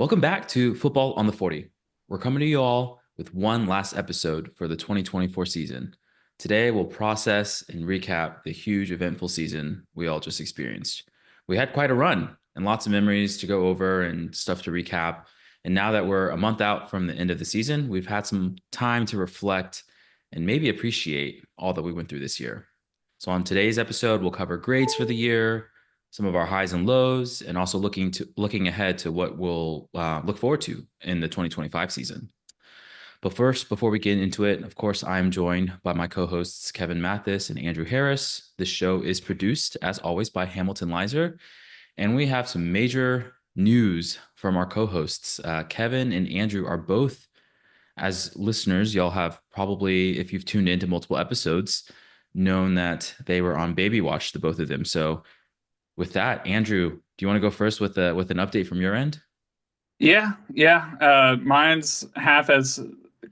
Welcome back to Football on the 40. We're coming to you all with one last episode for the 2024 season. Today, we'll process and recap the huge, eventful season we all just experienced. We had quite a run and lots of memories to go over and stuff to recap. And now that we're a month out from the end of the season, we've had some time to reflect and maybe appreciate all that we went through this year. So, on today's episode, we'll cover grades for the year, some of our highs and lows, and also looking ahead to what we'll look forward to in the 2025 season. But first, before we get into it, of course, I'm joined by my co-hosts Kevin Mathis and Andrew Harris. This show is produced, as always, by Hamilton Lizer, and we have some major news from our co-hosts. Kevin and Andrew are both, as listeners, y'all have probably, if you've tuned into multiple episodes, known that they were on baby watch, the both of them. So with that, Andrew, do you want to go first with an update from your end? Yeah. Mine's half as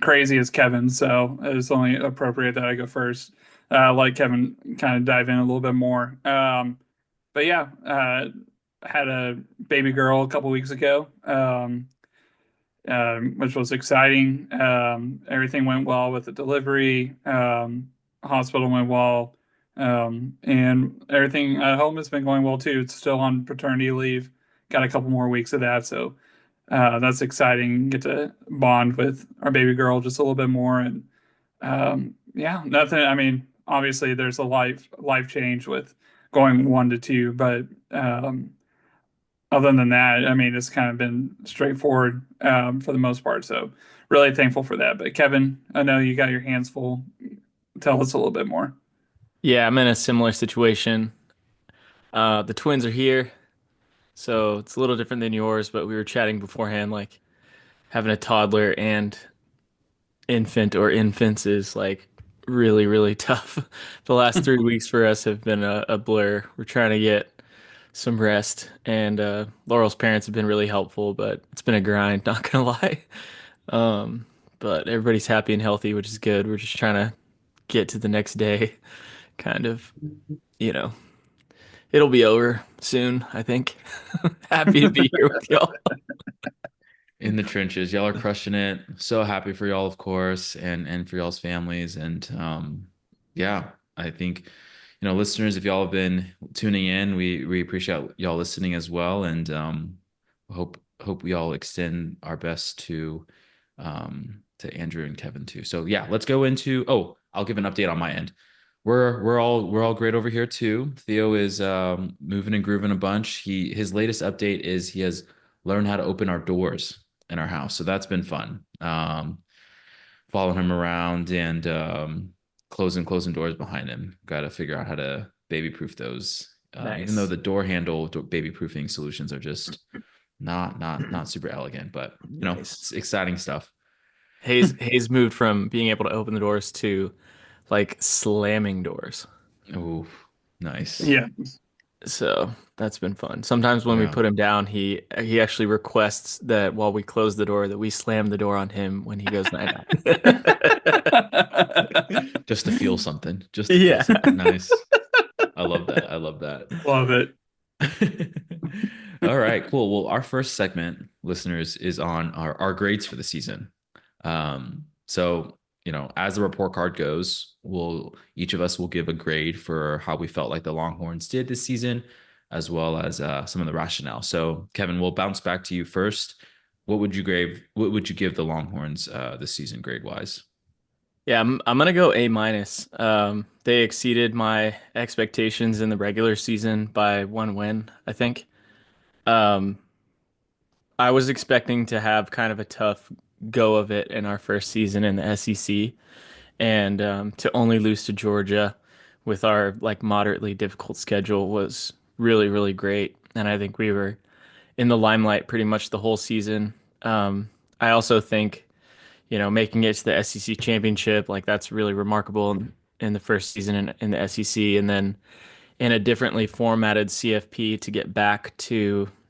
crazy as Kevin's, so it's only appropriate that I go first. Let Kevin kind of dive in a little bit more. But yeah, had a baby girl a couple weeks ago, which was exciting. Everything went well with the delivery. Hospital went well. And everything at home has been going well too. It's still on paternity leave. Got a couple more weeks of that, so that's exciting. Get to bond with our baby girl just a little bit more, and yeah, nothing. I mean, obviously, there's a life change with going 1 to 2, but other than that, I mean, it's kind of been straightforward for the most part. So, really thankful for that. But Kevin, I know you got your hands full. Tell us a little bit more. Yeah, I'm in a similar situation. The twins are here, so it's a little different than yours, but we were chatting beforehand, like having a toddler and infant or infants is like really, really tough. The last 3 weeks for us have been a blur. We're trying to get some rest, and Laurel's parents have been really helpful, but it's been a grind, not gonna lie. Um, but everybody's happy and healthy, which is good. We're just trying to get to the next day, kind of, you know. It'll be over soon, I think. Happy to be here with y'all. In the trenches, y'all are crushing it. So happy for y'all, of course, and for y'all's families. And yeah, I think listeners, if y'all have been tuning in, we appreciate y'all listening as well, and hope we all extend our best to Andrew and Kevin too. So yeah, let's go into. Oh, I'll give an update on my end. We're all great over here too. Theo is moving and grooving a bunch. His latest update is he has learned how to open our doors in our house, so that's been fun. Following him around and closing doors behind him. Got to figure out how to baby proof those. Even though Nice. the door handle baby proofing solutions are just not super elegant, but Nice. it's exciting stuff. Hayes moved from being able to open the doors to like slamming doors. Oh, nice. Yeah. So that's been fun. Sometimes when we Yeah. put him down, he actually requests that while we close the door that we slam the door on him when he goes night night. Just to feel something. Just to feel Yeah. something. Nice. I love that. I love that. Love it. All right, cool. Well, our first segment, listeners, is on our grades for the season. So, as the report card goes, each of us will give a grade for how we felt like the Longhorns did this season, as well as some of the rationale. So, Kevin, we'll bounce back to you first. What would you give the Longhorns this season grade wise? Yeah, I'm gonna go A minus. They exceeded my expectations in the regular season by 1 win, I think. Um, I was expecting to have kind of a tough go of it in our first season in the SEC, and to only lose to Georgia with our like moderately difficult schedule was really, really great. And I think we were in the limelight pretty much the whole season. I also think, making it to the SEC championship, like that's really remarkable in the first season in the SEC, and then in a differently formatted CFP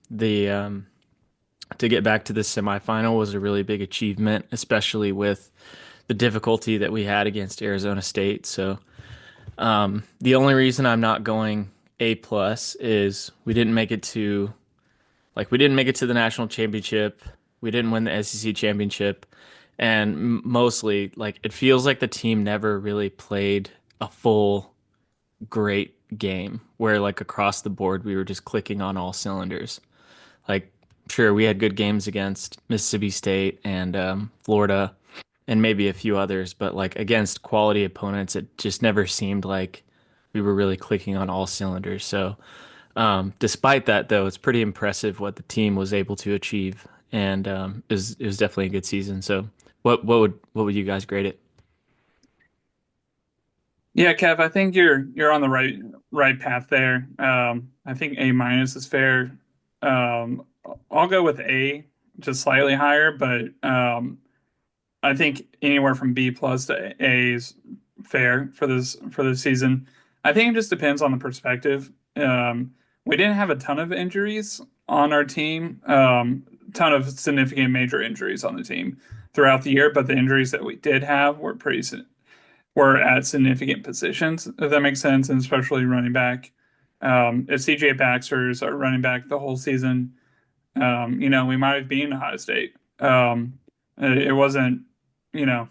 the to get back to the semifinal was a really big achievement, especially with the difficulty that we had against Arizona State. So the only reason I'm not going A plus is we didn't make it to the national championship. We didn't win the SEC championship, and mostly like it feels like the team never really played a full great game where like across the board we were just clicking on all cylinders. Like, sure, we had good games against Mississippi State and Florida and maybe a few others, but like against quality opponents, it just never seemed like we were really clicking on all cylinders. So, despite that, though, it's pretty impressive what the team was able to achieve, and it was definitely a good season. So, what would you guys grade it? Yeah, Kev, I think you're on the right path there. I think A minus is fair. I'll go with A, just slightly higher, but I think anywhere from B plus to A is fair for this season. I think it just depends on the perspective. We didn't have a ton of injuries on our team, ton of significant major injuries on the team throughout the year, but the injuries that we did have were at significant positions, if that makes sense, and especially running back. If CJ Baxter's our running back the whole season, we might have been Ohio State. It wasn't, you know,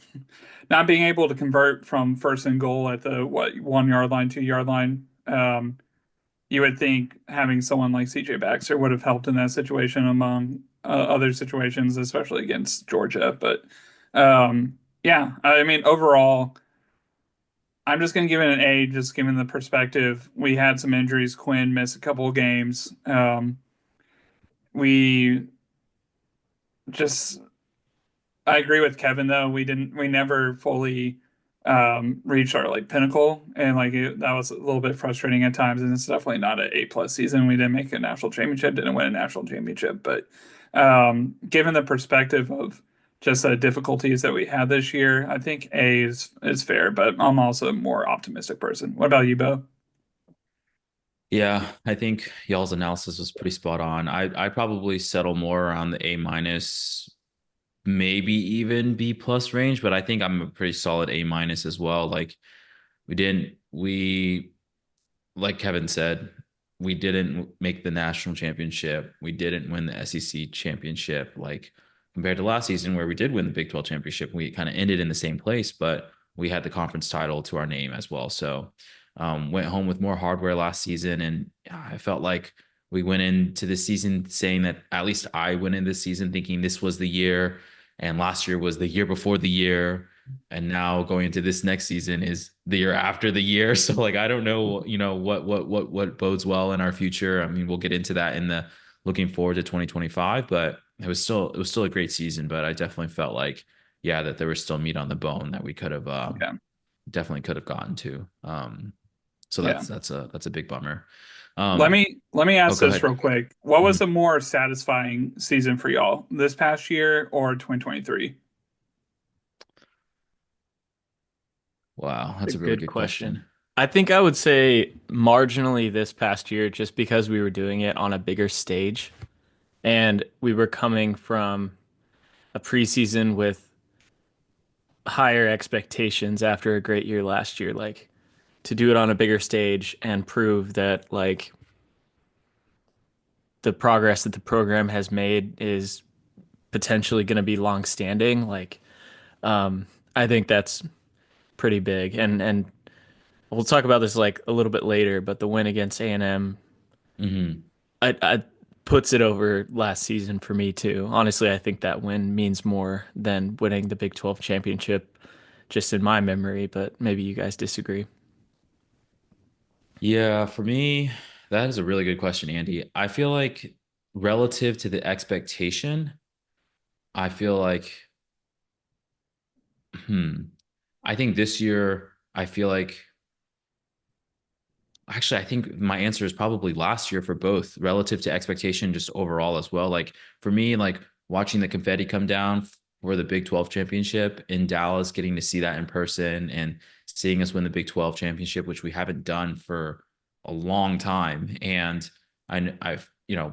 not being able to convert from first and goal at the 1 yard line, 2 yard line. You would think having someone like CJ Baxter would have helped in that situation among other situations, especially against Georgia. But yeah, I mean, overall, I'm just going to give it an A, just given the perspective. We had some injuries. Quinn missed a couple of games. We just I agree with Kevin though. We never fully reached our like pinnacle, and that was a little bit frustrating at times. And it's definitely not an A plus season. We didn't make a national championship, didn't win a national championship, but given the perspective of just the difficulties that we had this year, I think A is fair. But I'm also a more optimistic person. What about you, Bo? Yeah, I think y'all's analysis was pretty spot on. I probably settle more around the A minus, maybe even B plus range, but I think I'm a pretty solid A minus as well. Like we like Kevin said, we didn't make the national championship. We didn't win the SEC championship. Like compared to last season where we did win the Big 12 championship, we kind of ended in the same place, but we had the conference title to our name as well. So went home with more hardware last season, and I felt like we went into the season saying that at least I went in this season thinking this was the year, and last year was the year before the year, and now going into this next season is the year after the year. So like I don't know, what bodes well in our future. I mean, we'll get into that in the looking forward to 2025, but it was still a great season, but I definitely felt like yeah, that there was still meat on the bone that we could have Yeah, definitely could have gotten to. So yeah. that's a big bummer. Let me Oh, ask go this ahead. real quick. What Mhm. was a more satisfying season for y'all, this past year or 2023? Wow, A that's a really good good question. question. I think I would say marginally this past year, just because we were doing it on a bigger stage and we were coming from a preseason with higher expectations after a great year last year. Like to do it on a bigger stage and prove that like the progress that the program has made is potentially going to be long standing. Like, um, I think that's pretty big. And we'll talk about this like a little bit later, but the win against A&M, Hmm. I puts it over last season for me too. Honestly, I think that win means more than winning the Big 12 championship, just in my memory, but maybe you guys disagree. Yeah, for me, that is a really good question, Andy. I feel like relative to the expectation, I feel like, hmm, I think this year, I feel like actually, I think my answer is probably last year for both relative to expectation, just overall as well. Like for me, like watching the confetti come down for the Big 12 championship in Dallas, getting to see that in person and seeing us win the Big 12 championship, which we haven't done for a long time. And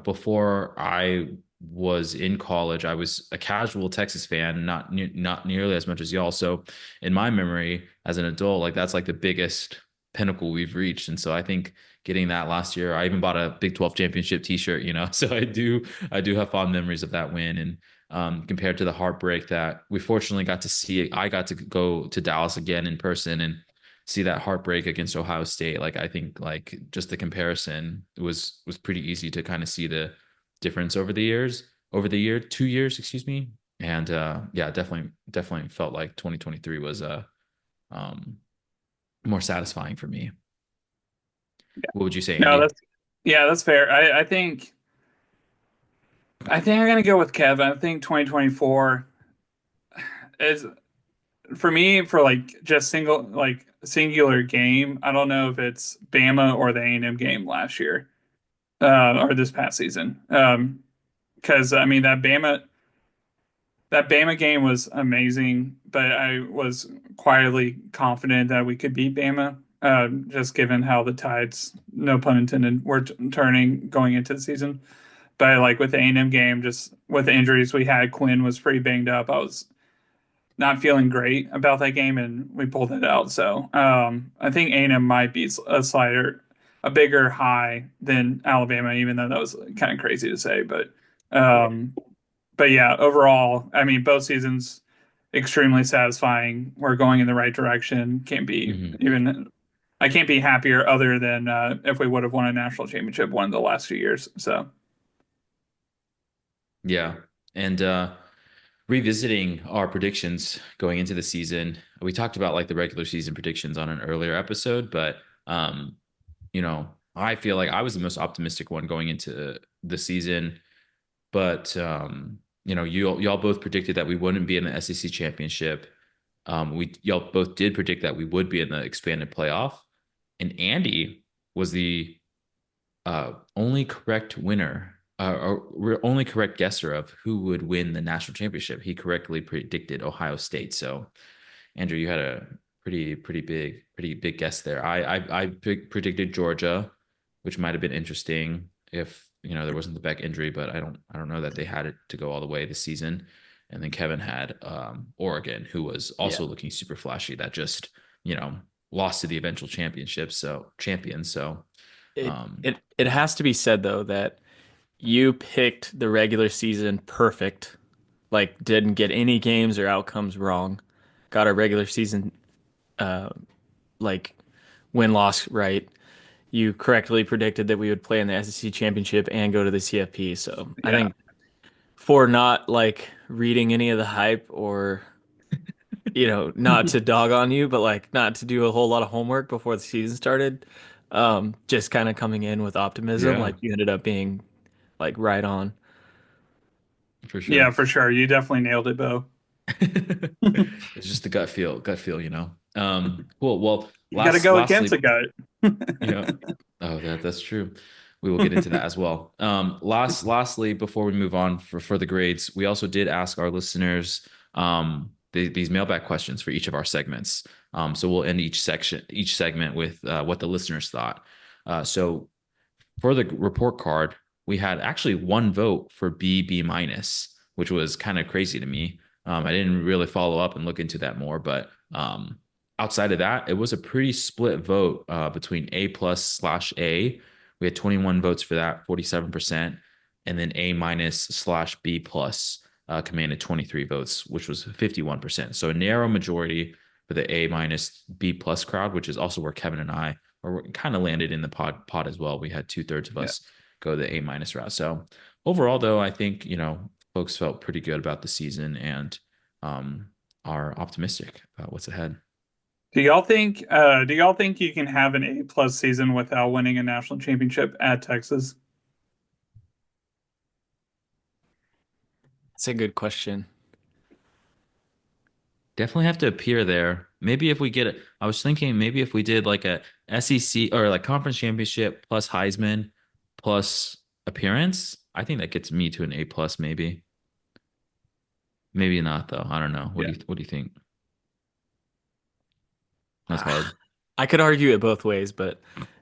before I was in college, I was a casual Texas fan, not nearly as much as y'all. So in my memory as an adult, like that's like the biggest pinnacle we've reached. And so I think getting that last year, I even bought a Big 12 championship t-shirt, so I do have fond memories of that win. And compared to the heartbreak that we fortunately got to see. I got to go to Dallas again in person and see that heartbreak against Ohio State. Like I think like just the comparison was pretty easy to kind of see the difference over the year, 2 years, excuse me. And yeah, definitely felt like 2023 was um more satisfying for me. What would you say, No, Andy? that's fair. I think I'm gonna go with Kevin. I think 2024 is for me for like just singular game. I don't know if it's Bama or the A&M game last year or this past season. Because I mean that Bama game was amazing, but I was quietly confident that we could beat Bama. Just given how the tides, no pun intended, were turning going into the season. But like with the A&M game, just with the injuries we had, Quinn was pretty banged up. I was not feeling great about that game, and we pulled it out. So I think A&M might be a bigger high than Alabama, even though that was kind of crazy to say. Um, but yeah, overall, I mean, both seasons extremely satisfying. We're going in the right direction. I can't be happier other than if we would have won a national championship one of the last 2 years. So Yeah. And revisiting our predictions going into the season, we talked about like the regular season predictions on an earlier episode, but um, I feel like I was the most optimistic one going into the season. But y'all both predicted that we wouldn't be in the SEC championship. We y'all both did predict that we would be in the expanded playoff, and Andy was the only correct winner, or only correct guesser of who would win the national championship. He correctly predicted Ohio State. So, Andrew, you had a pretty big guess there. I predicted Georgia, which might have been interesting if there wasn't the Beck injury, but I don't know that they had it to go all the way this season. And then Kevin had Oregon, who was Yeah. also looking super flashy. That just lost to the eventual champion. So It um, it has to be said though that you picked the regular season perfect. Like didn't get any games or outcomes wrong. Got our regular season uh like win-loss right. You correctly predicted that we would play in the SEC championship and go to the CFP. So I yeah, think for not like reading any of the hype or not to dog on you, but like not to do a whole lot of homework before the season started. Just kind of coming in with optimism, yeah, like you ended up being like right on. for yeah, sure. for sure. You definitely nailed it, Bo. It's just the gut feel. Cool. Well, You got to go against lastly, the gut. yeah. Oh, that's true. We will get into that as well. Lastly, before we move on for the grades, we also did ask our listeners these mailbag questions for each of our segments. So we'll end each segment with what the listeners thought. So for the report card, we had actually one vote for B minus, which was kind of crazy to me. I didn't really follow up and look into that more, but outside of that, it was a pretty split vote between A plus slash A. We had 21 votes for that, 47%, and then A minus slash B plus commanded 23 votes, which was 51%. So a narrow majority for the A minus B plus crowd, which is also where Kevin and I or kind of landed in the pod as well. We had 2/3 of Yeah. us go the A minus route. So overall, though, I think folks felt pretty good about the season and um, are optimistic about what's ahead. Do y'all think you can have an A+ season without winning a national championship at Texas? That's a good question. Definitely have to appear there. Maybe if we get it, I was thinking maybe if we did like a SEC or like conference championship plus Heisman plus appearance, I think that gets me to an A plus maybe. Maybe not though. I don't know. Yeah. What do you think? That's hard. I could argue it both ways, but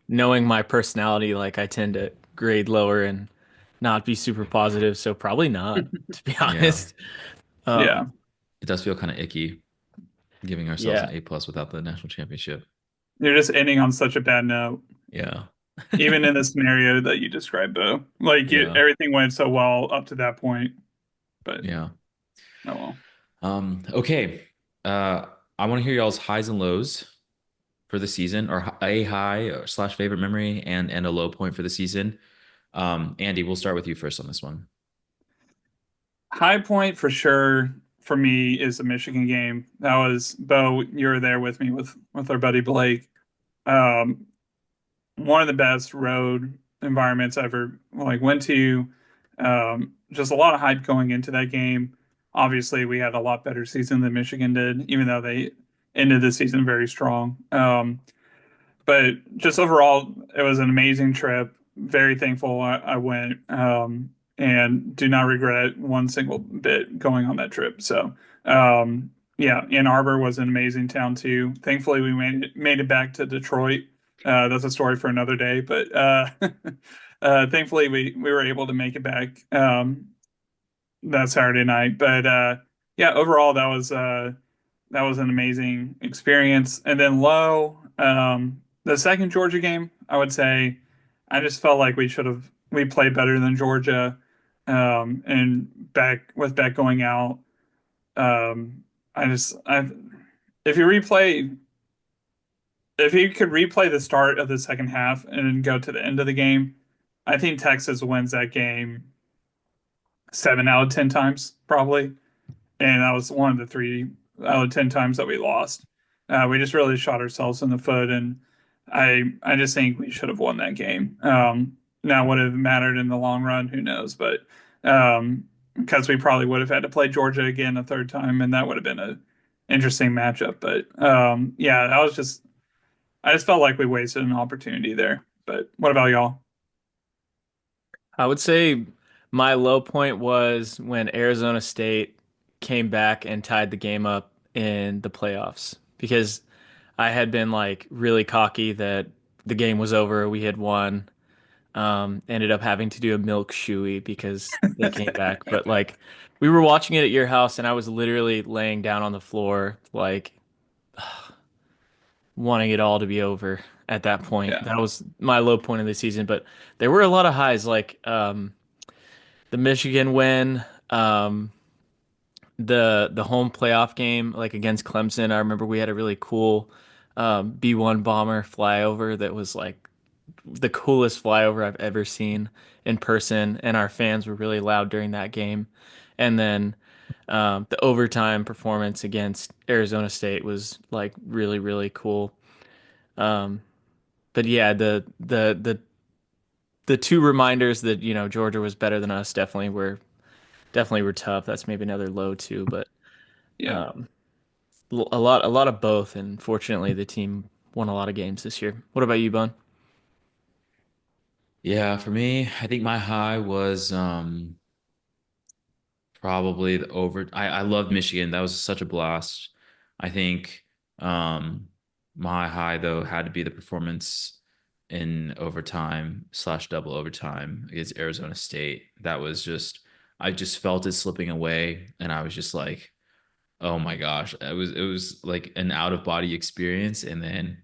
knowing my personality, like I tend to grade lower and not be super positive, so probably not, to be Yeah. honest. Yeah. Um, It does feel kind of icky giving ourselves an yeah, A plus without the national championship. You're just ending on such a bad note, Yeah. even in the scenario that you described, Bo. Yeah. Everything went so well up to that point, but Yeah. Oh well. Okay. Uh, I want to hear y'all's highs and lows for the season, or a high or slash favorite memory and a low point for the season. Andy, we'll start with you first on this one. High point for sure for me is the Michigan game. That was Bo. You were there with me with our buddy Blake. Um, One of the best road environments I ever like went to. Just a lot of hype going into that game. Obviously, we had a lot better season than Michigan did, even though they ended the season very strong. But just overall, it was an amazing trip. Very thankful I went, and do not regret one single bit going on that trip. So, yeah, Ann Arbor was an amazing town too. Thankfully, we made it back to Detroit. That's a story for another day, but thankfully we were able to make it back that Saturday night. But yeah, overall that was an amazing experience. And then low, the second Georgia game, I would say, I just felt like we played better than Georgia. And back with Beck going out, I just I if you replay if you could replay the start of the second half and then go to the end of the game, I think Texas wins that game 7 out of 10 times probably. And that was one of the 3 out of 10 times that we lost. We just really shot ourselves in the foot, and I just think we should have won that game. Now, would it have mattered in the long run? Who knows? But because we probably would have had to play Georgia again a third time, and that would have been a interesting matchup. But yeah, I just felt like we wasted an opportunity there. But what about y'all? I would say my low point was when Arizona State came back and tied the game up in the playoffs because I had been like really cocky that the game was over, we had won. Ended up having to do a milk shoey because they came back. But like we were watching it at your house and I was literally laying down on the floor, like wanting it all to be over at that point. Yeah, That was my low point of the season. But there were a lot of highs, like the Michigan win, the home playoff game, like against Clemson. I remember we had a really cool B-1 bomber flyover that was like the coolest flyover I've ever seen in person, and our fans were really loud during that game. And then the overtime performance against Arizona State was like really, really cool. Um, but yeah, the two reminders that, you know, Georgia was better than us definitely were tough. That's maybe another low too, but yeah. um, a lot of both. And fortunately, the team won a lot of games this year. What about you, Bun? Yeah, for me, I think my high was probably the over. I loved Michigan. That was such a blast. I think my high though had to be the performance in overtime slash double overtime against Arizona State. That was just I just felt it slipping away, and I was just like, oh my gosh, it was like an out of body experience, and then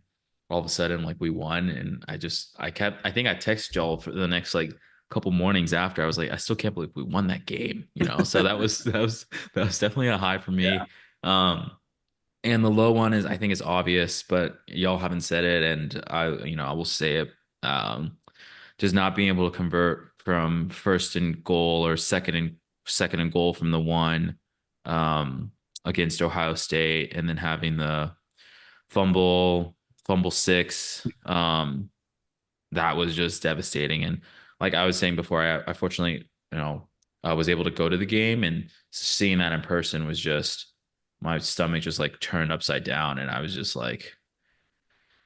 all of a sudden like we won, and I think I texted y'all for the next like couple mornings after. I was like, I still can't believe we won that game, you know. So that was definitely a high for Yeah. me. Um, and the low one is I think it's obvious, but y'all haven't said it, and I will say it. Just not being able to convert from first and goal or second and goal from the one um, against Ohio State, and then having the fumble fumble six. That was just devastating. And like I was saying before, I fortunately I was able to go to the game, and seeing that in person was just my stomach just like turned upside down, and I was just like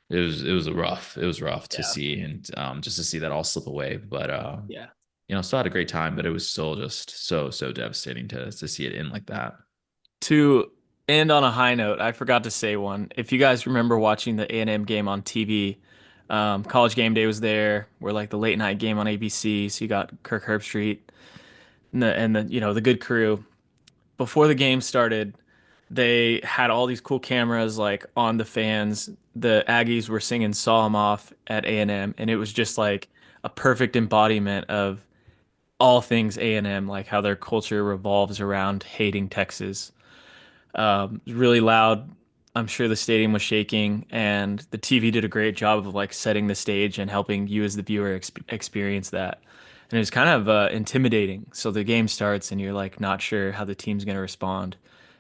it was rough to Yeah. see, and just to see that all slip away. But Yeah. still had a great time, but it was still just so devastating to see it end like that. To end on a high note, I forgot to say one. If you guys remember watching the A&M game on TV, College Game Day was there. We're like the late night game on ABC. So you got Kirk Herbstreit and the you know the good crew. Before the game started, they had all these cool cameras like on the fans. The Aggies were singing "Saw 'Em Off" at A&M, and it was just like a perfect embodiment of all things A&M, like how their culture revolves around hating Texas. It was really loud. I'm sure the stadium was shaking, and the TV did a great job of like setting the stage and helping you as the viewer experience that. And it was kind of intimidating. So the game starts, and you're like not sure how the team's going to respond.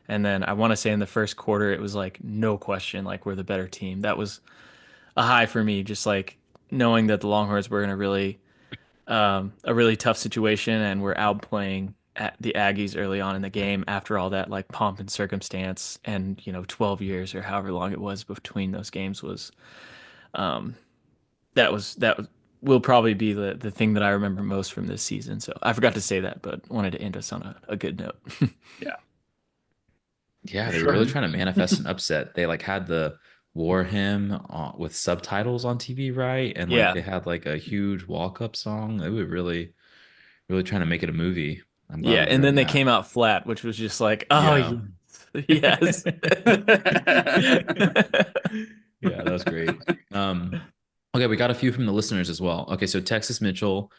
And then I want to say in the first quarter, it was like no question, like we're the better team. That was a high for me, just like knowing that the Longhorns were in a really tough situation and we're outplaying the Aggies early on in the game after all that like pomp and circumstance and 12 years or however long it was between those games was um that will probably be the thing that I remember most from this season. So I forgot to say that, but wanted to end us on a good note. Yeah, Yeah, for they were really sure. trying to manifest an upset. They like had the war hymn with subtitles on TV, right? And like Yeah. they had like a huge walk-up song. They were really, really trying to make it a movie. I'm glad Yeah, we were and then doing they that. came out flat, which was just like, oh Yeah. yes. Yes. Yeah, that was great. Okay, we got a few from the listeners as well. Okay, so Texas Mitchell,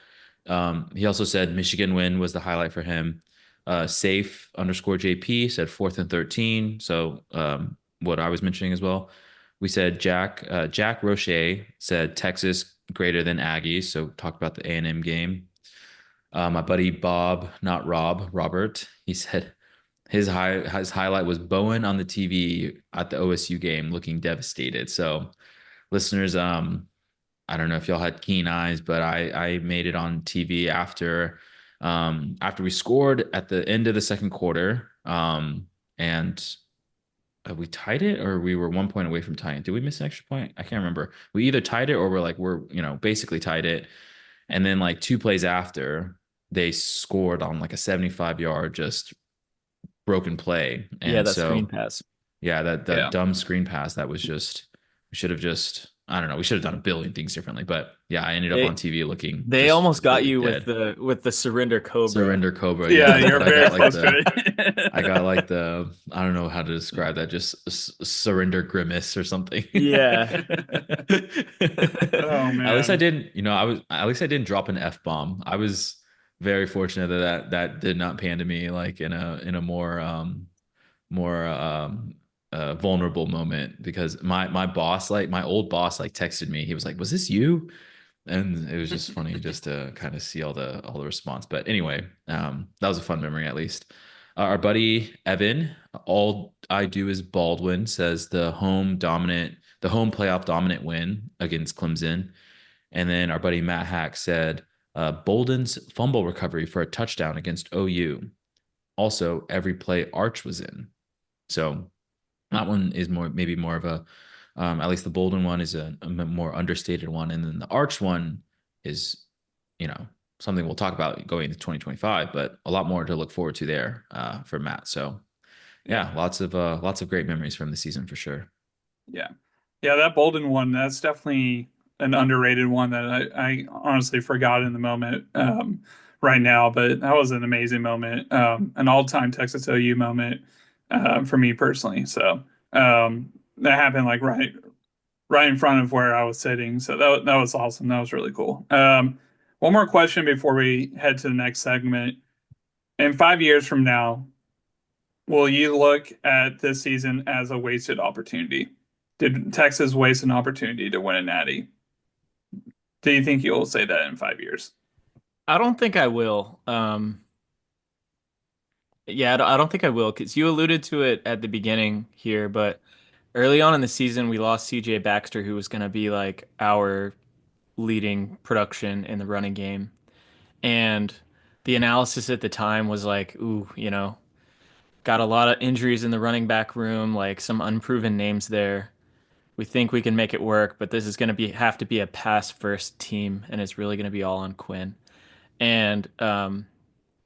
he also said Michigan win was the highlight for him. Safe underscore JP said fourth and 13. So what I was mentioning as well. We said Jack Roche said Texas greater than Aggies. So talk about the A&M game. My buddy Bob, not Rob, Robert, he said his highlight was Bowen on the TV at the OSU game looking devastated. So listeners, I don't know if y'all had keen eyes, but I made it on TV after we scored at the end of the second quarter. And we tied it or we were 1 point away from tying it. Did we miss an extra point? I can't remember. We either tied it or we're basically tied it. And then like 2 plays after, they scored on like a 75-yard just broken play. Yeah, And that screen so pass. yeah, that Yeah. dumb screen pass that was just we should have just I don't know, we should have done a billion things differently. But yeah, I ended up on They TV looking they just almost got completely you with dead. the surrender cobra. Surrender Cobra, Yeah, yeah. you're But I very got like close to the I got it. like the I don't know how to describe that, just surrender grimace or something. Yeah. Oh At least I man. didn't, at least I didn't drop an F bomb. I was very fortunate that did not pan to me like in a more vulnerable moment because my boss, like my old boss, like texted me. He was like, "Was this you?" And it was just funny just to kind of see all the response. But anyway, that was a fun memory at least. Our buddy Evan, all I do is Baldwin says the home playoff dominant win against Clemson. And then our buddy Matt Hack said Bolden's fumble recovery for a touchdown against OU. Also, every play Arch was in. So that one is maybe more of a, at least the Bolden one is a more understated one. And then the Arch one is, you know, something we'll talk about going into 2025, but a lot more to look forward to there for Matt. So Yeah. yeah, lots of great memories from the season for sure. Yeah. Yeah, that Bolden one, that's definitely an underrated one that I honestly forgot in the moment right now, but that was an amazing moment, an all-time Texas OU moment for me personally. So that happened like right in front of where I was sitting. So that was awesome. That was really cool. One more question before we head to the next segment. In 5 years from now, will you look at this season as a wasted opportunity? Did Texas waste an opportunity to win a natty? Do you think you'll say that in 5 years? I don't think I will. Yeah, I don't think I will because you alluded to it at the beginning here, but early on in the season, we lost CJ Baxter, who was going to be like our leading production in the running game. And the analysis at the time was like, ooh, got a lot of injuries in the running back room, like some unproven names there. We think we can make it work, but this is going to have to be a pass first team, and it's really going to be all on Quinn. And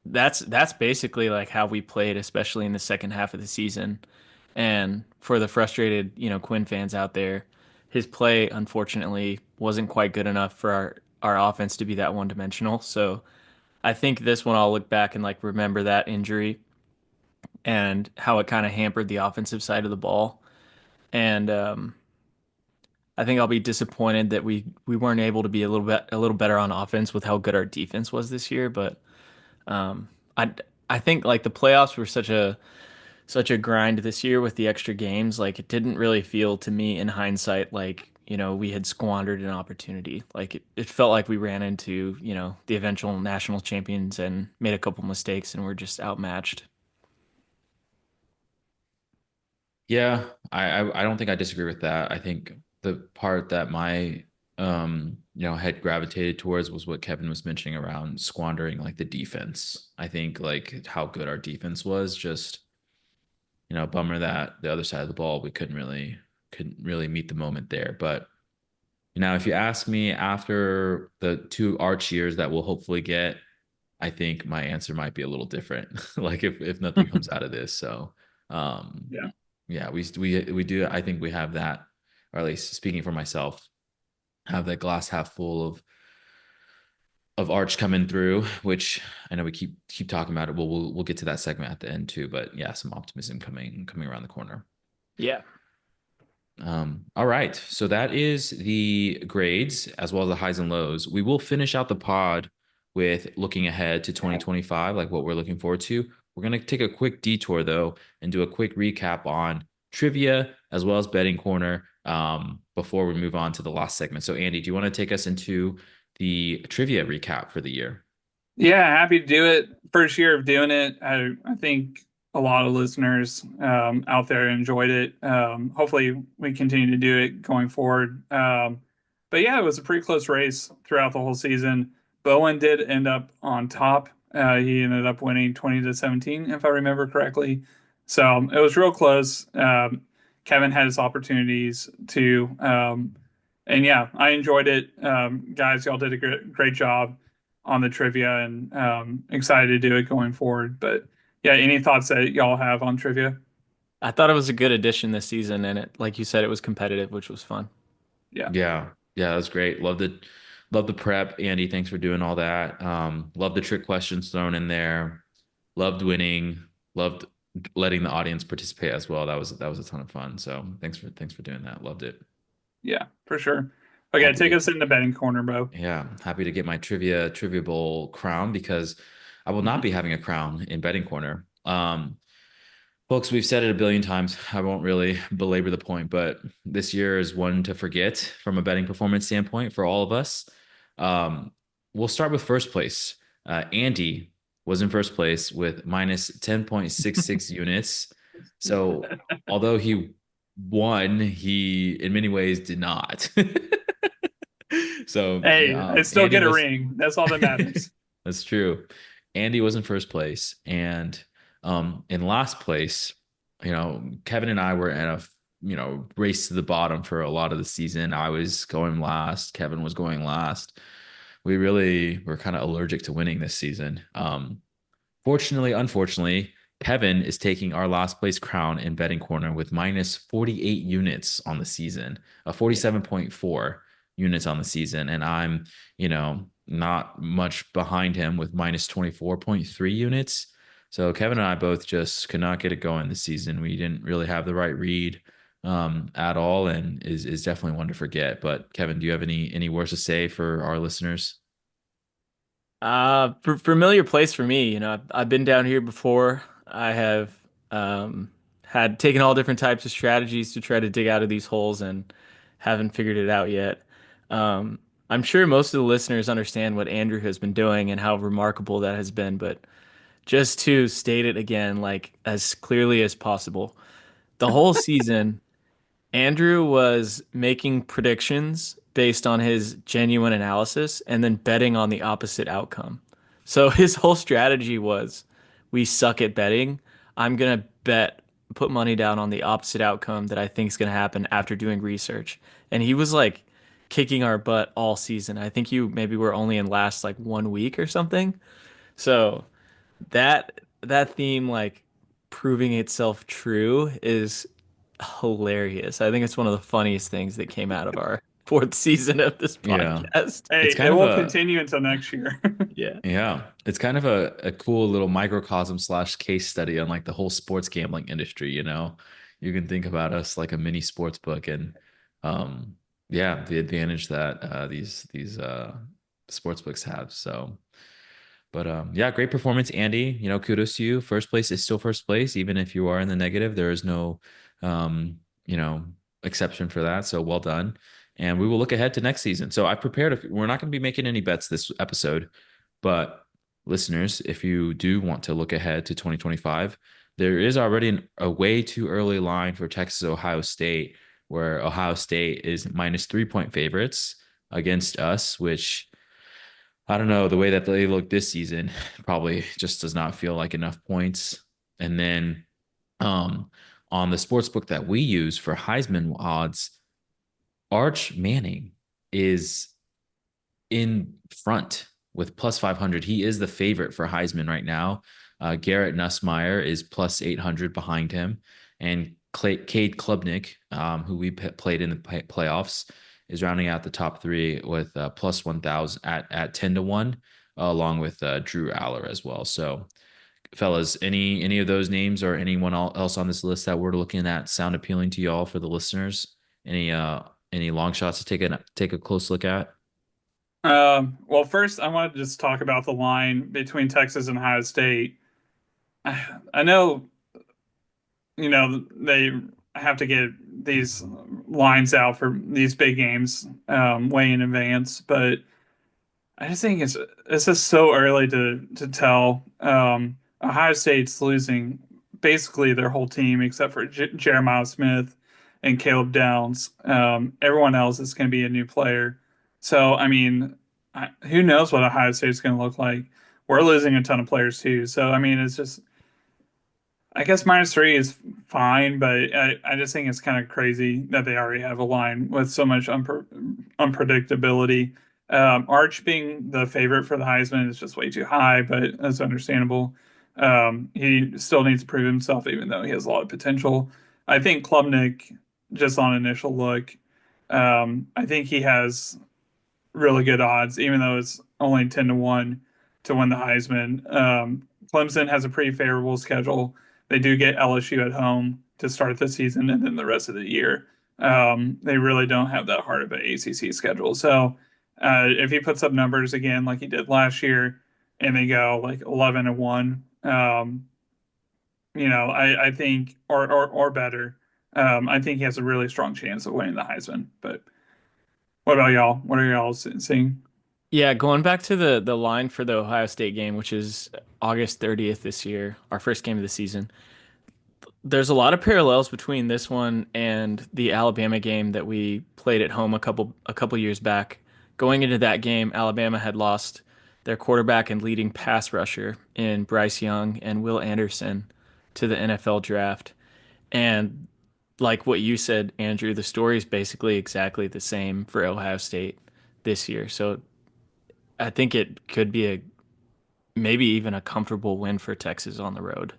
that's basically like how we played, especially in the second half of the season. And for the frustrated, Quinn fans out there, his play unfortunately wasn't quite good enough for our offense to be that one dimensional. So I think this one I'll look back and like remember that injury and how it kind of hampered the offensive side of the ball. And I think I'll be disappointed that we weren't able to be a little better on offense with how good our defense was this year. But Um, I I think like the playoffs were such a grind this year with the extra games. Like it didn't really feel to me in hindsight like, we had squandered an opportunity. Like it felt like we ran into, the eventual national champions and made a couple mistakes and we're just outmatched. Yeah, I don't think I disagree with that. I think the part that my head gravitated towards was what Kevin was mentioning around squandering like the defense. I think like how good our defense was, just bummer that the other side of the ball we couldn't really meet the moment there. But now if you ask me after the two Arch years that we'll hopefully get, I think my answer might be a little different. Like if nothing comes out of this. So um Yeah. yeah, we do. I think we have that, or at least speaking for myself, have that glass half full of Arch coming through, which I know we keep talking about it. We'll get to that segment at the end too. But yeah, some optimism coming around the corner. Yeah. All right. So that is the grades as well as the highs and lows. We will finish out the pod with looking ahead to 2025, like what we're looking forward to. We're going to take a quick detour though and do a quick recap on trivia as well as betting corner before we move on to the last segment. So Andy, do you want to take us into the trivia recap for the year? Yeah, happy to do it. First year of doing it. I think a lot of listeners out there enjoyed it. Hopefully, we continue to do it going forward. But yeah, it was a pretty close race throughout the whole season. Bowen did end up on top. He ended up winning 20-17, if I remember correctly. So it was real close. Kevin had his opportunities to. And yeah, I enjoyed it. Guys, y'all did a great job on the trivia and excited to do it going forward. But yeah, any thoughts that y'all have on trivia? I thought it was a good addition this season and it, like you said, it was competitive, which was fun. Yeah. Yeah. Yeah, that was great. Love the prep. Andy, thanks for doing all that. Love the trick questions thrown in there. Loved winning. Loved letting the audience participate as well. That was a ton of fun. So thanks for doing that. Loved it. Yeah, for sure. Okay, Happy take to us in the betting corner, Bo. yeah, happy to get my trivia bowl crown because I will not be having a crown in betting corner. Folks, we've said it a billion times. I won't really belabor the point, but this year is one to forget from a betting performance standpoint for all of us. Um, we'll start with first place. Andy was in first place with minus 10.66 units. So, although he won, he in many ways did not. So, Hey, I still Andy get a was ring. That's all that matters. that's true. Andy was in first place, and in last place, Kevin and I were in a race to the bottom for a lot of the season. I was going last. Kevin was going last. We really were kind of allergic to winning this season. Fortunately, unfortunately, Kevin is taking our last place crown in betting corner with minus 48 units on the season, 47.4 units on the season. And I'm, not much behind him with minus 24.3 units. So Kevin and I both just could not get it going this season. We didn't really have the right read at all, and is definitely one to forget. But Kevin, do you have any words to say for our listeners? Familiar place for me. I've been down here before. I have um, had taken all different types of strategies to try to dig out of these holes and haven't figured it out yet. Um, I'm sure most of the listeners understand what Andrew has been doing and how remarkable that has been, but just to state it again, like as clearly as possible, the whole season. Andrew was making predictions based on his genuine analysis and then betting on the opposite outcome. So his whole strategy was we suck at betting. I'm going to put money down on the opposite outcome that I think is going to happen after doing research. And he was like kicking our butt all season. I think you maybe were only in last like 1 week or something. So that theme like proving itself true is hilarious. I think it's one of the funniest things that came out of our fourth season of this Yeah. podcast. It's Hey, it kind of will a continue until next year. Yeah. Yeah, it's kind of a cool little microcosm slash case study on like the whole sports gambling industry, You can think about us like a mini sports book and um yeah, the advantage that these sports books have. So, But yeah, great performance, Andy. Kudos to you. First place is still first place, even if you are in the negative. There is no, um, you know, exception for that. So well done. And we will look ahead to next season. So I prepared. We're not going to be making any bets this episode, but listeners, if you do want to look ahead to 2025, there is already a way too early line for Texas Ohio State, where Ohio State is minus 3 point favorites against us, which I don't know, the way that they look this season probably just does not feel like enough points. And then um, on the sports book that we use for Heisman odds, Arch Manning is in front with plus 500. He is the favorite for Heisman right now. Garrett Nussmeier is plus 800 behind him. And Cade Klubnik, who we played in the playoffs, is rounding out the top three with plus 1,000 at 10 to 1, along with Drew Aller as well. So, fellas, any of those names or anyone else on this list that we're looking at sound appealing to y'all for the listeners? Any long shots to take a close look at? Well, first, I want to just talk about the line between Texas and Ohio State. I know, they have to get these lines out for these big games way in advance, but I just think it's just so early to tell. Ohio State's losing basically their whole team except for Jeremiah Smith and Caleb Downs. Everyone else is going to be a new player. So I mean, who knows what Ohio State's going to look like? We're losing a ton of players too. So I mean, it's just I guess -3 is fine, but I just think it's kind of crazy that they already have a line with so much unpredictability. Arch being the favorite for the Heisman is just way too high, but that's understandable. He still needs to prove himself, even though he has a lot of potential. I think Klubnik, just on initial look, I think he has really good odds, even though it's only 10 to 1 to win the Heisman. Clemson has a pretty favorable schedule. They do get LSU at home to start the season and then the rest of the year. They really don't have that hard of an ACC schedule. So if he puts up numbers again like he did last year and they go like 11 and 1, I think, or better, I think he has a really strong chance of winning the Heisman. But what about y'all? What are y'all seeing? Yeah, going back to the line for the Ohio State game, which is August 30th this year, our first game of the season. There's a lot of parallels between this one and the Alabama game that we played at home a couple years back. Going into that game, Alabama had lost their quarterback and leading pass rusher in Bryce Young and Will Anderson to the NFL draft. And like what you said, Andrew, the story is basically exactly the same for Ohio State this year. So I think it could be a maybe even a comfortable win for Texas on the road.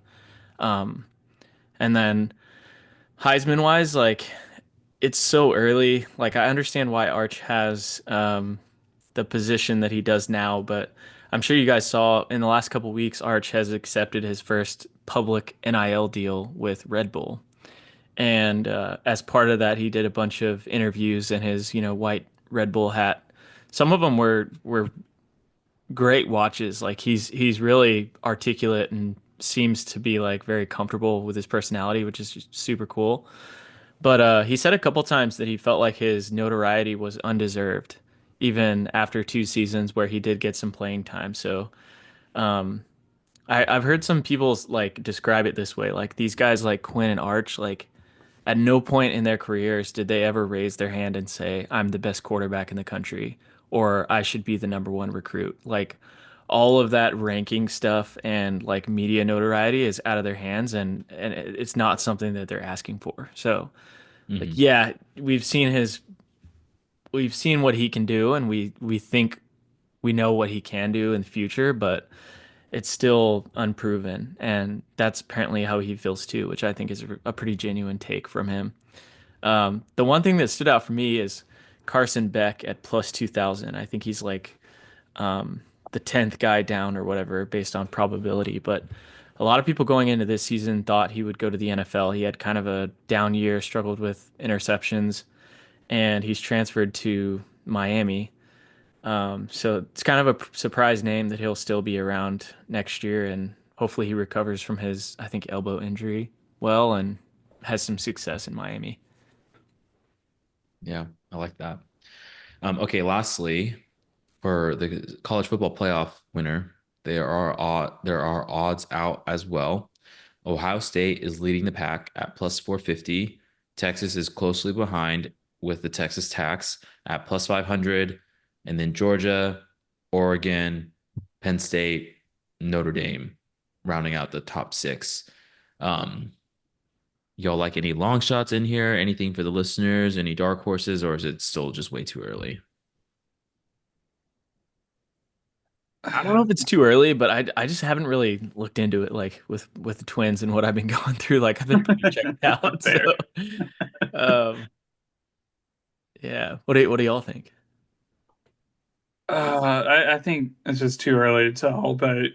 Um, and then Heisman wise, like it's so early. Like I understand why Arch has the position that he does now, but I'm sure you guys saw in the last couple weeks, Arch has accepted his first public NIL deal with Red Bull. And as part of that, he did a bunch of interviews in his, white Red Bull hat. Some of them were great watches. Like he's really articulate and seems to be like very comfortable with his personality, which is just super cool. But he said a couple times that he felt like his notoriety was undeserved, even after 2 seasons where he did get some playing time. So um, I've heard some people like describe it this way, like these guys like Quinn and Arch, like at no point in their careers did they ever raise their hand and say, I'm the best quarterback in the country or I should be the number one recruit. Like all of that ranking stuff and like media notoriety is out of their hands and it's not something that they're asking for. So like Hmm. yeah, we've seen what he can do and we think we know what he can do in the future, but it's still unproven. And that's apparently how he feels too, which I think is a pretty genuine take from him. The one thing that stood out for me is Carson Beck at plus 2,000. I think he's like the 10th guy down or whatever based on probability. But a lot of people going into this season thought he would go to the NFL. He had kind of a down year, struggled with interceptions, and he's transferred to Miami. So it's kind of a surprise name that he'll still be around next year, and hopefully he recovers from his, I think, elbow injury well and has some success in Miami. Yeah, I like that. Okay, lastly, for the college football playoff winner, there are odds out as well. Ohio State is leading the pack at plus 450. Texas is closely behind with the Texas Tax at plus 500. And then Georgia, Oregon, Penn State, Notre Dame rounding out the top six. Um, y'all like any long shots in here? Anything for the listeners? Any dark horses, or is it still just way too early? I don't know if it's too early, but I just haven't really looked into it like with the Twins and what I've been going through. Like I've been pretty checked out. So Fair. um yeah. What do y'all think? I think it's just too early to tell, but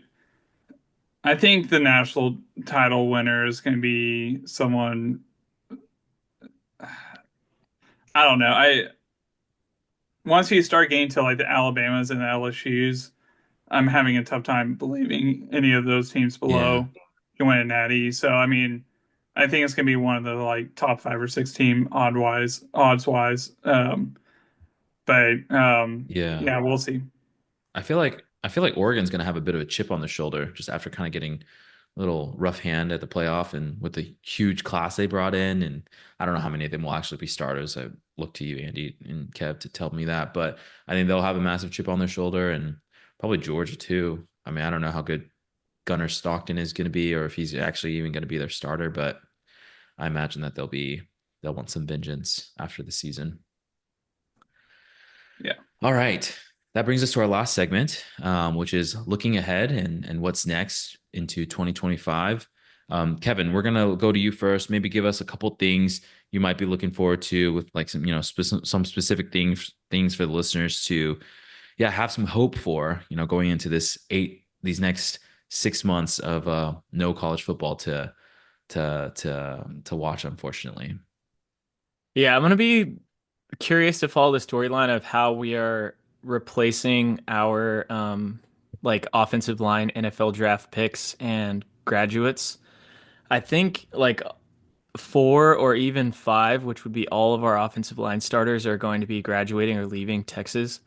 I think the national title winner is going to be someone. I don't know. I Once you start getting to like the Alabamas and the LSU's, I'm having a tough time believing any of those teams Yeah. below can win a natty. So I mean, I think it's going to be one of the like top 5 or 6 team odds wise. But Yeah. yeah, we'll see. I feel like Oregon's gonna have a bit of a chip on their shoulder just after kind of getting a little rough hand at the playoff and with the huge class they brought in. And I don't know how many of them will actually be starters. I look to you, Andy and Kev, to tell me that. But I think they'll have a massive chip on their shoulder and probably Georgia too. I mean, I don't know how good Gunnar Stockton is gonna be or if he's actually even gonna be their starter, but I imagine that they'll want some vengeance after the season. Yeah. All right. That brings us to our last segment, which is looking ahead and what's next into 2025. Kevin, we're gonna go to you first. Maybe give us a couple things you might be looking forward to with like some, some specific things for the listeners to, yeah, have some hope for, going into these next 6 months of no college football to watch, unfortunately. Yeah, I'm gonna be curious to follow the storyline of how we are replacing our like offensive line NFL draft picks and graduates. I think like 4 or even 5, which would be all of our offensive line starters, are going to be graduating or leaving Texas,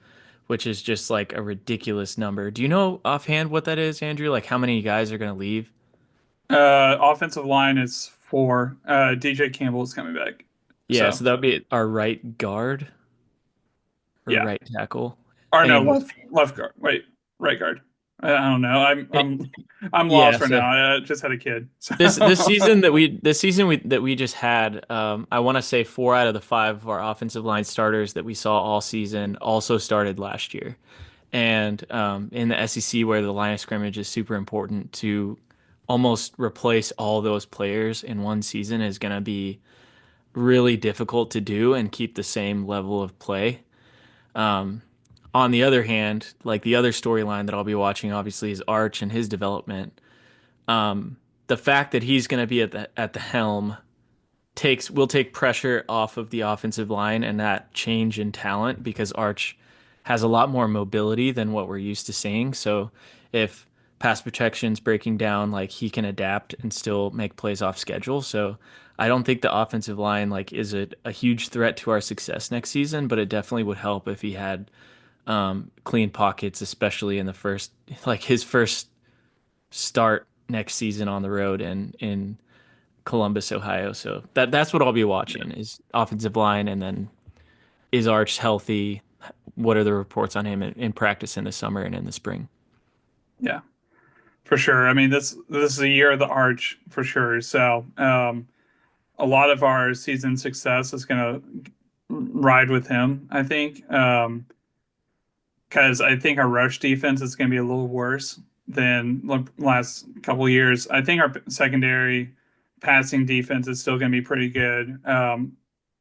which is just like a ridiculous number. Do you know offhand what that is, Andrew? Like how many guys are going to leave? Offensive line is 4. DJ Campbell is coming back. Yeah, So so that would be our right guard or yeah. right tackle. Or no, Anyways, left guard. Wait, right guard. I don't know. it, I'm yeah, lost right so now. I just had a kid. So this season we that we just had, I want to say 4 out of the 5 of our offensive line starters that we saw all season also started last year. And in the SEC, where the line of scrimmage is super important, to almost replace all those players in one season is going to be really difficult to do and keep the same level of play. Um, on the other hand, like the other storyline that I'll be watching, obviously, is Arch and his development. The fact that he's going to be at the helm takes will take pressure off of the offensive line and that change in talent because Arch has a lot more mobility than what we're used to seeing. So if pass protection's breaking down, like he can adapt and still make plays off schedule. So I don't think the offensive line like is a huge threat to our success next season, but it definitely would help if he had clean pockets, especially in the first like his first start next season on the road and in Columbus, Ohio. So that's what I'll be watching is offensive line, and then is Arch healthy? What are the reports on him in practice in the summer and in the spring? yeah, for sure. I mean, this is a year of the arch for sure. So a lot of our season success is going to ride with him. I think. Because I think our rush defense is going to be a little worse than the last couple of years. I think our secondary passing defense is still going to be pretty good.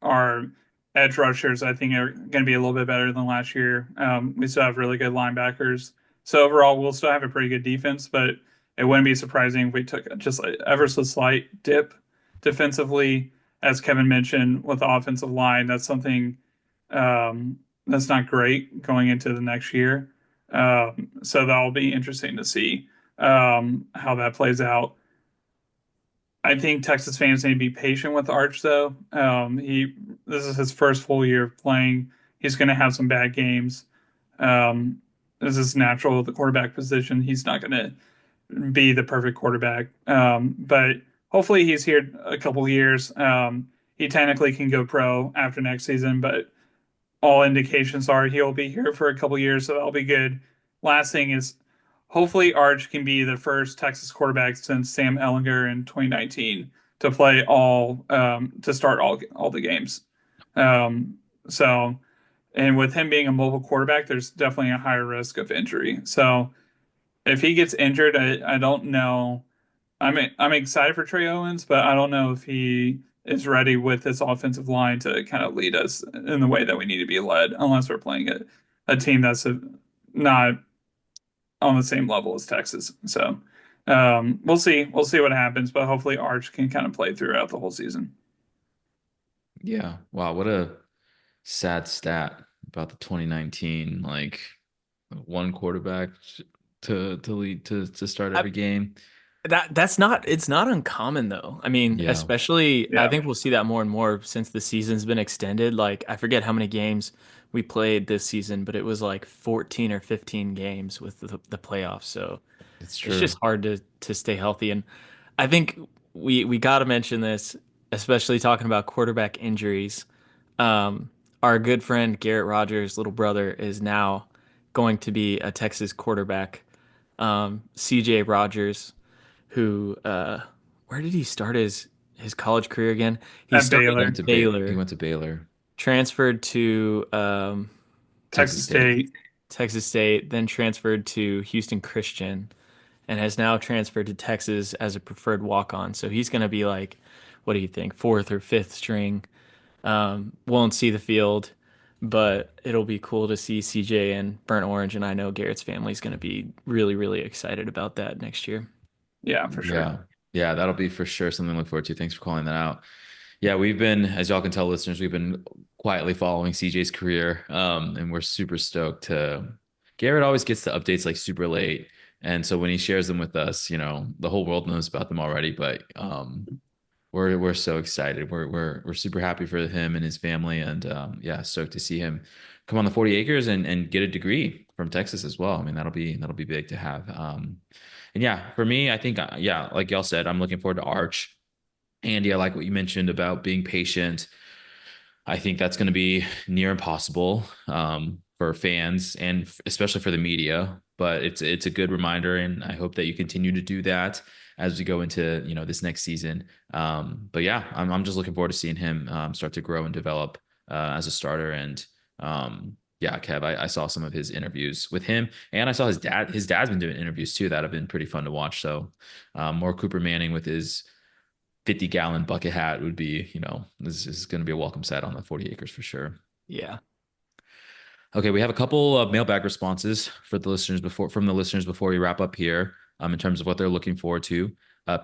Our edge rushers, I think, are going to be a little bit better than last year. We still have really good linebackers. So overall, we'll still have a pretty good defense, but it wouldn't be surprising if we took just like ever so slight dip defensively. As Kevin mentioned, with the offensive line, that's something not great going into the next year. So that'll be interesting to see how that plays out. I think Texas fans need to be patient with Arch, though. This is his first full year of playing. He's going to have some bad games. This is natural at the quarterback position. He's not going to be the perfect quarterback. But hopefully he's here a couple years. He technically can go pro after next season, but all indications are he'll be here for a couple years, so that'll be good. Last thing is hopefully Arch can be the first Texas quarterback since Sam Ellinger in 2019 to play to start all the games. Um, so and with him being a mobile quarterback, there's definitely a higher risk of injury. So if he gets injured, I don't know. I'm excited for Trey Owens, but I don't know if he is ready with his offensive line to kind of lead us in the way that we need to be led, unless we're playing a team that's not on the same level as Texas. So we'll see. We'll see what happens, but hopefully Arch can kind of play throughout the whole season. Yeah. Wow, what a sad stat about the 2019, like one quarterback to lead to start I, every game. that's not it's not uncommon though. I mean, Yeah. especially I Yeah. think we'll see that more and more since the season's been extended. Like I forget how many games we played this season, but it was like 14 or 15 games with the playoffs. So It's it's true. just hard to stay healthy. And I think we got to mention this, especially talking about quarterback injuries. Um, our good friend Garrett Rogers' little brother is now going to be a Texas quarterback. CJ Rogers, who where did he start his college career again? He At started He at Baylor, went to he Baylor, went to Baylor, transferred to Texas Texas State. State. Texas State, then transferred to Houston Christian, and has now transferred to Texas as a preferred walk-on. So he's going to be like, what do you think, fourth or fifth string? Won't see the field, but it'll be cool to see CJ and Burnt Orange. And I know Garrett's family is going to be really, really excited about that next year. Yeah, for sure. Yeah. Yeah, that'll be for sure something to look forward to. Thanks for calling that out. Yeah, we've been, as y'all can tell, listeners, we've been quietly following CJ's career. And we're super stoked to Garrett always gets the updates like super late. And so when he shares them with us, the whole world knows about them already. But we're so excited. We're super happy for him and his family, and yeah, stoked to see him come on the 40 acres and get a degree from Texas as well. I mean, that'll be big to have. And yeah, for me, I think yeah, like y'all said, I'm looking forward to Arch. Andy, I like what you mentioned about being patient. I think that's going to be near impossible for fans and especially for the media. But it's a good reminder, and I hope that you continue to do that as we go into this next season. But yeah, I'm just looking forward to seeing him start to grow and develop as a starter. And yeah, Kev, I saw some of his interviews with him, and I saw his dad. His dad's been doing interviews too that have been pretty fun to watch. So more Cooper Manning with his 50-gallon bucket hat would be, this is going to be a welcome sight on the 40 acres for sure. Yeah. Okay, we have a couple of mailbag responses from the listeners before we wrap up here, in terms of what they're looking forward to.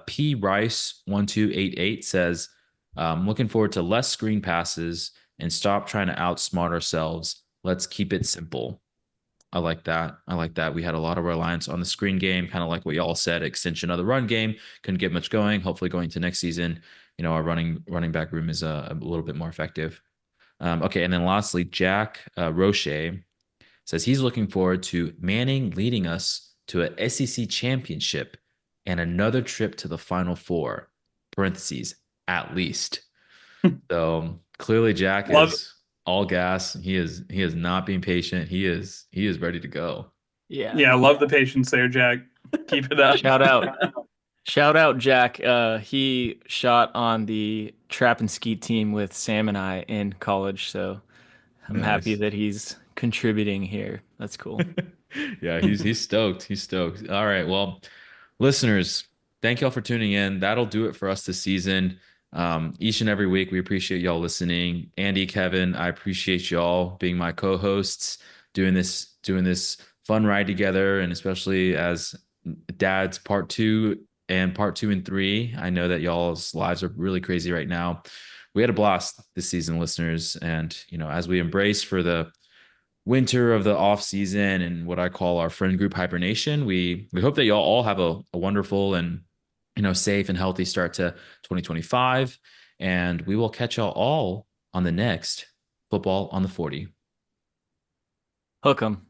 P Rice 1288 says, looking forward to less screen passes and stop trying to outsmart ourselves. Let's keep it simple. I like that. I like that. We had a lot of reliance on the screen game, kind of like what y'all said, extension of the run game. Couldn't get much going. Hopefully, going to next season, our running back room is a little bit more effective. Okay, and then lastly, Jack Roche says he's looking forward to Manning leading us to a SEC championship and another trip to the Final Four. Parentheses, at least. So clearly, Jack Love is all gas. He is not being patient. He is ready to go. Yeah. Yeah, love the patience there, Jack. Keep it up. Shout out. Shout out Jack. He shot on the trap and skeet team with Sam and I in college, so I'm happy Nice. that he's contributing here. That's cool. Yeah, he's stoked. He's stoked. All right. Well, listeners, thank y'all for tuning in. That'll do it for us this season. Each and every week, we appreciate y'all listening. Andy, Kevin, I appreciate y'all being my co-hosts, doing this fun ride together, and especially as dads part two and three. I know that y'all's lives are really crazy right now. We had a blast this season, listeners, and as we embrace for the winter of the off season and what I call our friend group hibernation. We hope that y'all all have a wonderful and safe and healthy start to 2025. And we will catch y'all all on the next Football on the 40. Hook 'em.